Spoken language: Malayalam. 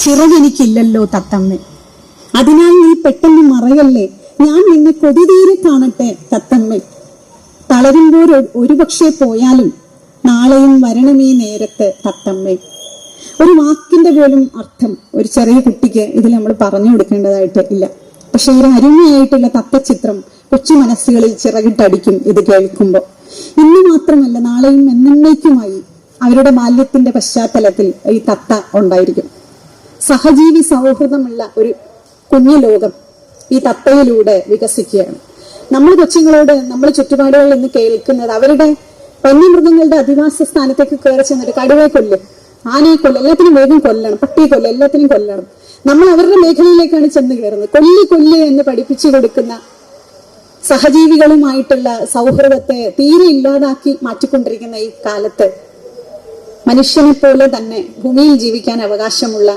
ചിറകെനിക്കില്ലല്ലോ തത്തമ്മേ, അതിനാൽ നീ പെട്ടെന്ന് മറയല്ലേ, ഞാൻ നിന്നെ കൊതിതീരെ കാണട്ടെ തത്തമ്മേ. തളരുമ്പോൾ ഒരുപക്ഷെ പോയാലും നാളെയും വരണമീ നേരത്ത് തത്തമ്മേ. ഒരു വാക്കിന്റെ പോലും അർത്ഥം ഒരു ചെറിയ കുട്ടിക്ക് ഇതിൽ നമ്മൾ പറഞ്ഞു കൊടുക്കേണ്ടതായിട്ട് ഇല്ല. പക്ഷെ ഒരു അരുമയായിട്ടുള്ള തത്തച്ചിത്രം കൊച്ചു മനസ്സുകളിൽ ചിറകിട്ടടിക്കും ഇത് കേൾക്കുമ്പോൾ. ഇന്ന് മാത്രമല്ല, നാളെയും എന്നേക്കുമായി അവരുടെ ബാല്യത്തിന്റെ പശ്ചാത്തലത്തിൽ ഈ തത്ത ഉണ്ടായിരിക്കും. സഹജീവി സൗഹൃദമുള്ള ഒരു കുഞ്ഞു ലോകം ഈ തത്തയിലൂടെ വികസിക്കുകയാണ്. നമ്മൾ കൊച്ചുങ്ങളോട് നമ്മൾ ചുറ്റുപാടുകളിൽ നിന്ന് കേൾക്കുന്നത് അവരുടെ വന്യമൃഗങ്ങളുടെ അധിവാസ സ്ഥാനത്തേക്ക് കയറി ചെന്നിട്ട് കടുവയെ കൊല്ലും, ആനയെ കൊല്ലും, എല്ലാത്തിനും വേഗം കൊല്ലണം, പട്ടിയെ കൊല്ലും, എല്ലാത്തിനും കൊല്ലണം. നമ്മൾ അവരുടെ മേഖലയിലേക്കാണ് ചെന്ന് കയറുന്നത്. കൊല്ല് എന്ന് പഠിപ്പിച്ചു കൊടുക്കുന്ന സഹജീവികളുമായിട്ടുള്ള സൗഹൃദത്തെ തീരെ ഇല്ലാതാക്കി മാറ്റിക്കൊണ്ടിരിക്കുന്ന ഈ കാലത്ത് മനുഷ്യനെ പോലെ തന്നെ ഭൂമിയിൽ ജീവിക്കാൻ അവകാശമുള്ള